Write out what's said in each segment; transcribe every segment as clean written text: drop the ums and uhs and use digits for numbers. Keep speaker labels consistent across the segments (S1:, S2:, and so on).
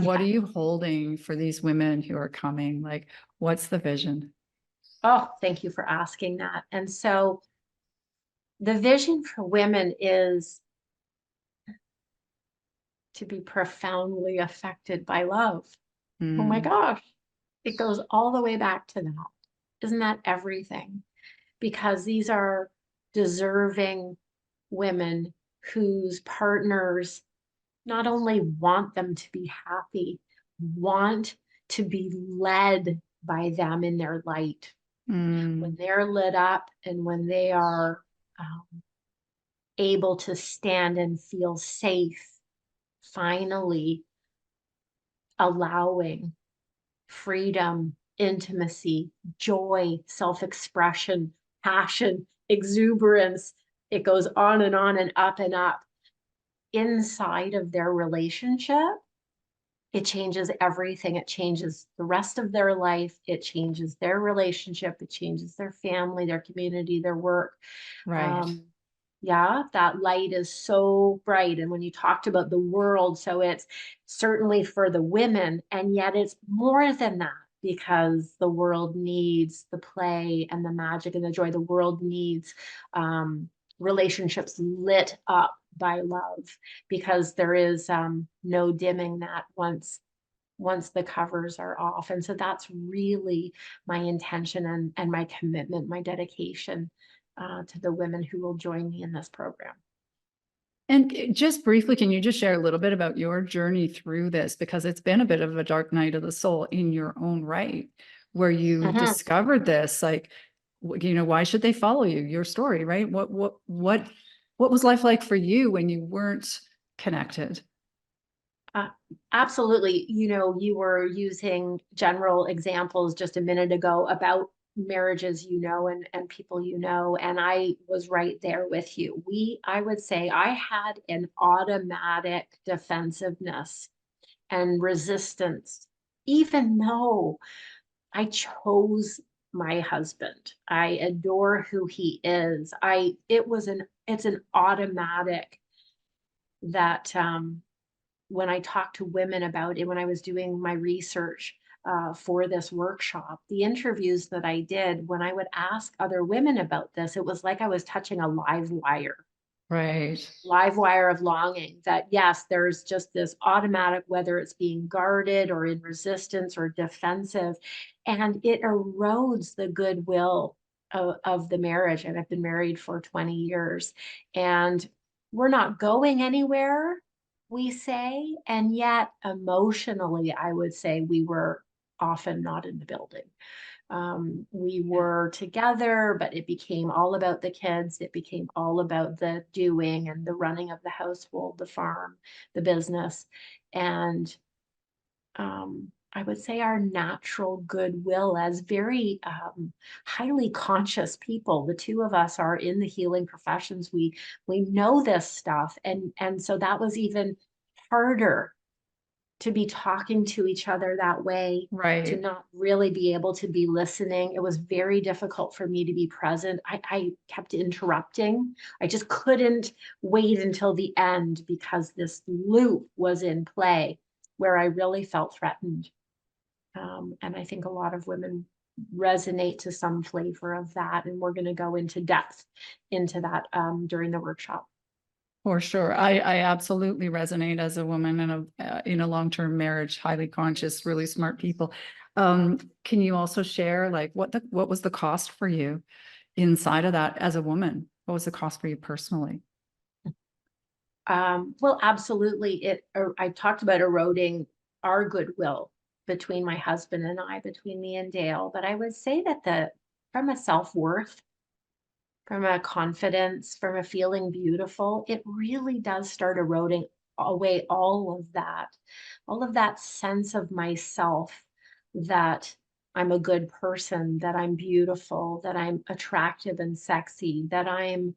S1: what are you holding for these women who are coming? Like, what's the vision?
S2: Oh, thank you for asking that. And so the vision for women is to be profoundly affected by love. Oh my
S1: Mm,
S2: gosh, it goes all the way back to that. Isn't that everything? Because these are deserving women whose partners not only want them to be happy, want to be led by them in their light. When
S1: mm,
S2: they're lit up and when they are um, able to stand and feel safe, finally allowing freedom, intimacy, joy, self expression, passion, exuberance. It goes on and up and up inside of their relationship. It changes everything. It changes the rest of their life. It changes their relationship. It changes their family, their community, their work.
S1: right.
S2: Um, yeah, that light is so bright. And when you talked about the world, so it's certainly for the women, and yet it's more than that because the world needs the play and the magic and the joy. The world needs relationships lit up by love because there is no dimming that once the covers are off. And so that's really my intention and my commitment, my dedication to the women who will join me in this program.
S1: And just briefly, can you just share a little bit about your journey through this? Because it's been a bit of a dark night of the soul in your own right, where you
S2: Mhm.
S1: discovered this, like, why should they follow you? Your story, right? What was life like for you when you weren't connected?
S2: Uh, Absolutely. You know, you were using general examples just a minute ago about marriages, and people, and I was right there with you. I would say I had an automatic defensiveness and resistance, even though I chose my husband. I adore who he is. It's an automatic that when I talk to women about it, when I was doing my research for this workshop, the interviews that I did, when I would ask other women about this, it was like I was touching a
S1: Right.
S2: live wire of longing that yes, there's just this automatic, whether it's being guarded or in resistance or defensive, and it erodes the goodwill of the marriage. And I've been married for 20 years and we're not going anywhere, we say, and yet emotionally, I would say we were often not in the building. We
S1: Yeah.
S2: were together, but it became all about the kids. It became all about the doing and the running of the household, the farm, the business. And I would say our natural goodwill as very highly conscious people. The two of us are in the healing professions. We know this stuff, and so that was even harder to be talking to each other that way, to
S1: Right.
S2: not really be able to be listening. It was very difficult for me to be present. I kept interrupting. I just couldn't wait until the end because this loop was in play where I really felt threatened. And I think a lot of women resonate to some flavor of that. And we're going to go into depth into that during the workshop.
S1: For sure. I absolutely resonate as a woman in a long-term marriage, highly conscious, really smart people. Can you also share like what was the cost for you inside of that as a woman? What was the cost for you personally?
S2: Well, absolutely. I talked about eroding our goodwill between my husband and I, between me and Dale. But I would say that from a self-worth, from a confidence, from a feeling beautiful, it really does start eroding away all of that sense of myself that I'm a good person, that I'm beautiful, that I'm attractive and sexy, that I'm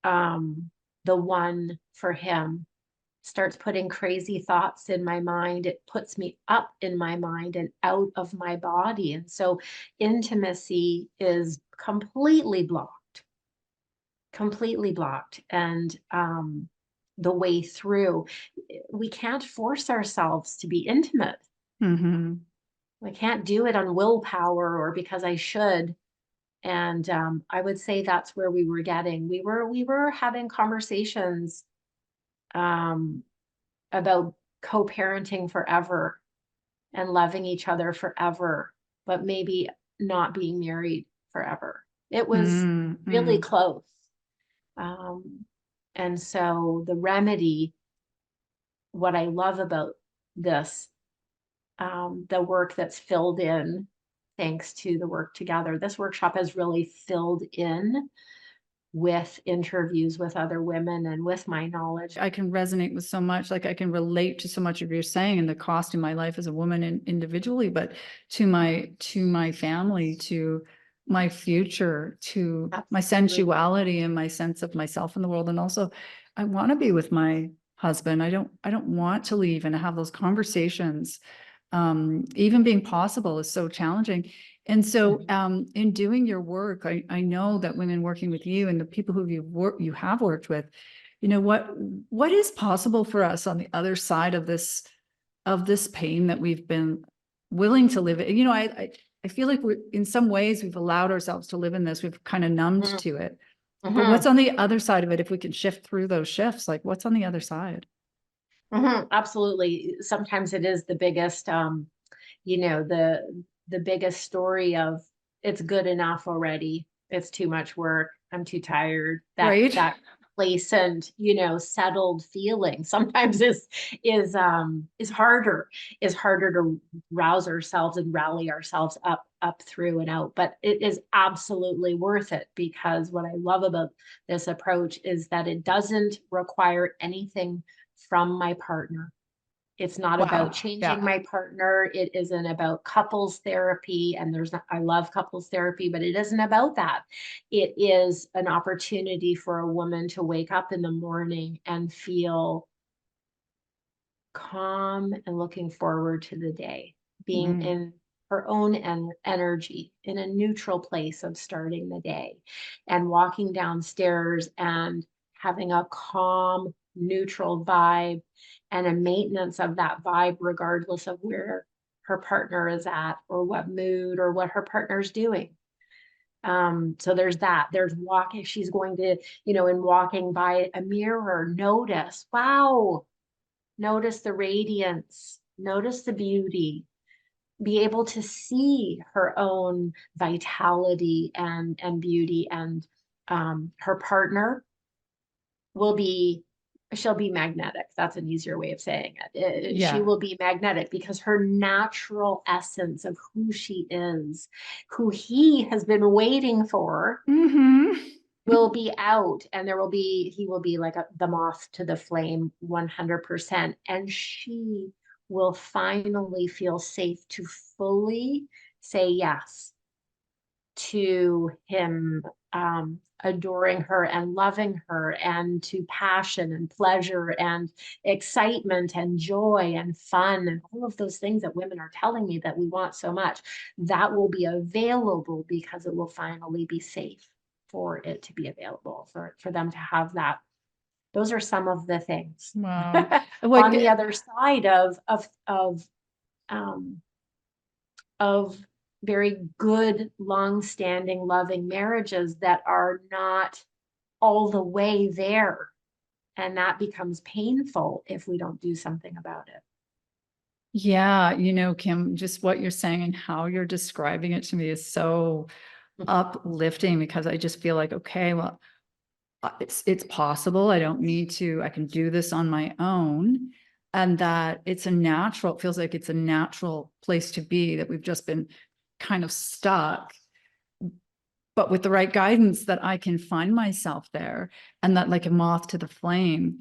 S2: um, the one for him. Starts putting crazy thoughts in my mind. It puts me up in my mind and out of my body. And so intimacy is completely blocked. And the way through. We can't force ourselves to be intimate.
S1: Mm-hmm.
S2: We can't do it on willpower or because I should. And I would say that's where we were getting. We were having conversations um, about co-parenting forever and loving each other forever, but maybe not being married forever. It was really
S1: Mm-hmm.
S2: close. Um, and so the remedy, what I love about this, the work that's filled in, thanks to the work together, this workshop has really filled in with interviews with other women and with my knowledge.
S1: I can resonate with so much, like I can relate to so much of your saying and the cost in my life as a woman and individually, but to my family, to my future, to my
S2: Absolutely.
S1: sensuality and my sense of myself in the world. And also I want to be with my husband. I don't want to leave and have those conversations. Even being possible is so challenging. And so, in doing your work, I know that women working with you and the people who you have worked with, what is possible for us on the other side of this pain that we've been willing to live in. I feel like we're in some ways we've allowed ourselves to live in this. We've kind of numbed to it. But what's
S2: Mm-hmm.
S1: on the other side of it? If we can shift through those shifts, like what's on the other side?
S2: Absolutely. Sometimes it is the biggest, the biggest story of it's good enough already. It's too much work. I'm too tired. That
S1: Right?
S2: that complacent, settled feeling sometimes is harder to rouse ourselves and rally ourselves up through and out. But it is absolutely worth it because what I love about this approach is that it doesn't require anything from my partner. It's not about
S1: Wow.
S2: changing
S1: Yeah.
S2: my partner. It isn't about couples therapy. And I love couples therapy, but it isn't about that. It is an opportunity for a woman to wake up in the morning and feel calm and looking forward to the day, being
S1: Mm.
S2: in her own energy, in a neutral place of starting the day, and walking downstairs and having a calm, neutral vibe and a maintenance of that vibe, regardless of where her partner is at or what mood or what her partner's doing. So there's that. There's walking. She's going to, in walking by a mirror, wow, notice the radiance, notice the beauty, be able to see her own vitality and beauty. And her partner will be, she'll be magnetic. That's an easier way of saying it. She
S1: Yeah.
S2: will be magnetic because her natural essence of who she is, who he has been waiting for,
S1: Hmm.
S2: will be out, and he will be like the moth to the flame 100%. And she will finally feel safe to fully say yes to him, adoring her and loving her, and to passion and pleasure and excitement and joy and fun and all of those things that women are telling me that we want so much. That will be available because it will finally be safe for it to be available, for them to have that. Those are some of the things
S1: Wow.
S2: on
S1: Like,
S2: the other side um, of very good, long-standing, loving marriages that are not all the way there. And that becomes painful if we don't do something about it.
S1: yeah, Kim, just what you're saying and how you're describing it to me is so uplifting because I just feel like, okay, well, it's possible. I can do this on my own. And that it feels like it's a natural place to be, that we've just been kind of stuck, but with the right guidance that I can find myself there, and that like a moth to the flame,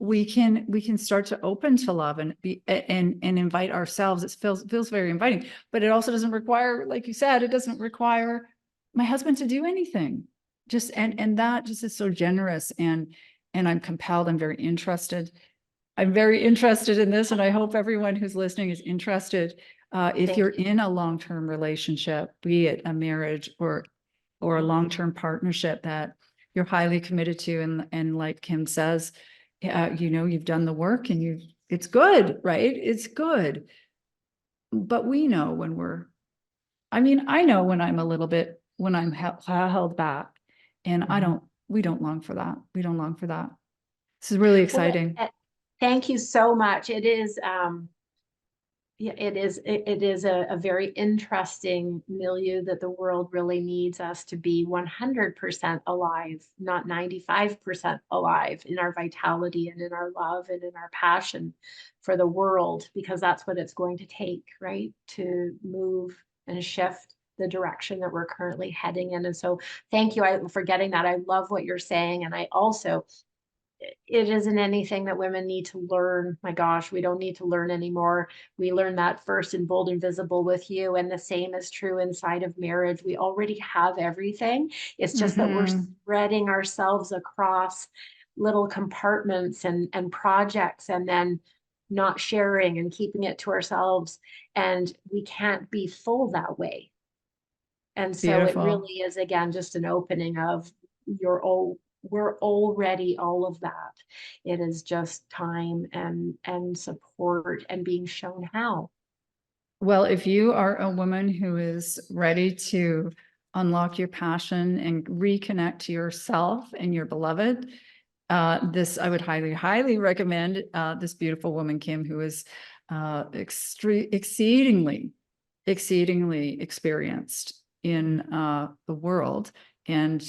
S1: we can start to open to love and be and invite ourselves. It feels very inviting, but it also doesn't require, like you said, it doesn't require my husband to do anything. Just and that just is so generous, and I'm compelled. I'm very interested in this, and I hope everyone who's listening is interested. If
S2: Thank
S1: you're
S2: you.
S1: in a long-term relationship, be it a marriage or a
S2: Mhm.
S1: long-term partnership that you're highly committed to, and like Kim says, you know, you've done the work and it's good, right? It's good. But we know when I know when I'm a little bit, when I'm held back, and we don't long for that. We don't long for that. This is really
S2: Well,
S1: exciting.
S2: thank you so much. It is, yeah, it is a very interesting milieu that the world really needs us to be 100% alive, not 95% alive in our vitality and in our love and in our passion for the world, because that's what it's going to take, right? To move and shift the direction that we're currently heading in. And so thank you for getting that. I love what you're saying. And I also, it isn't anything that women need to learn. My gosh, we don't need to learn anymore. We learned that first in Bold and Visible with you. And the same is true inside of marriage. We already have everything. It's just that we're
S1: Mhm.
S2: spreading ourselves across little compartments and projects, and then not sharing and keeping it to ourselves. And we can't be full that way. And so it
S1: Beautiful.
S2: really is, again, just an opening of your old, we're already all of that. It is just time and support and being shown how.
S1: Well, if you are a woman who is ready to unlock your passion and reconnect to yourself and your beloved, this I would highly, highly recommend this beautiful woman, Kim, who is exceedingly, exceedingly experienced in the world. And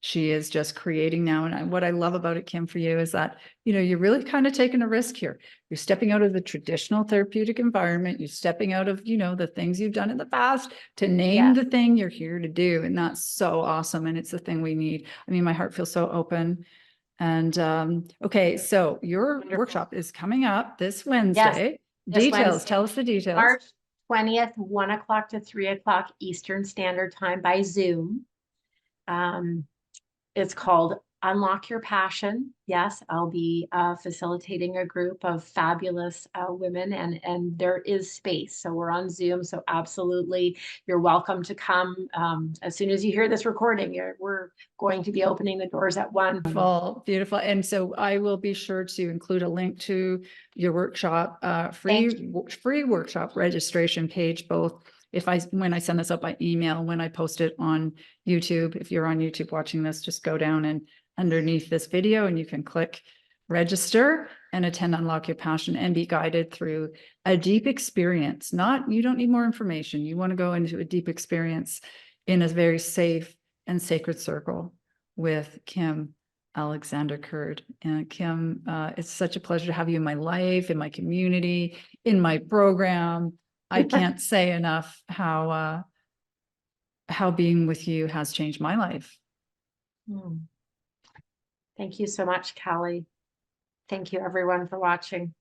S1: she is just creating now. And what I love about it, Kim, for you is that, you know, you're really kind of taking a risk here. You're stepping out of the traditional therapeutic environment. You're stepping out of, you know, the things you've done in the past to name
S2: Yes,
S1: the thing you're here to do. And that's so awesome. And it's the thing we need. I mean, my heart feels so open. And okay, so your
S2: wonderful.
S1: workshop is coming up this
S2: Yes,
S1: Wednesday.
S2: this
S1: Details, tell
S2: Wednesday,
S1: us the details.
S2: March 20th, 1 o'clock to 3 o'clock Eastern Standard Time by Zoom. Um, It's called Unlock Your Passion. Yes, I'll be facilitating a group of fabulous women, and there is space. So we're on Zoom. So absolutely, you're welcome to come. As soon as you hear this recording, we're going to be opening the doors at 1.
S1: Beautiful, beautiful. And so I will be sure to include a link to your workshop,
S2: Thank you.
S1: free workshop registration page, both when I send this out by email, when I post it on YouTube. If you're on YouTube watching this, just go down and underneath this video and you can click register and attend Unlock Your Passion and be guided through a deep experience. You don't need more information. You want to go into a deep experience in a very safe and sacred circle with Kim Alexander Kurd. And Kim, it's such a pleasure to have you in my life, in my community, in my program. I can't say enough how being with you has changed my life.
S2: Thank you so much, Callie. Thank you, everyone, for watching.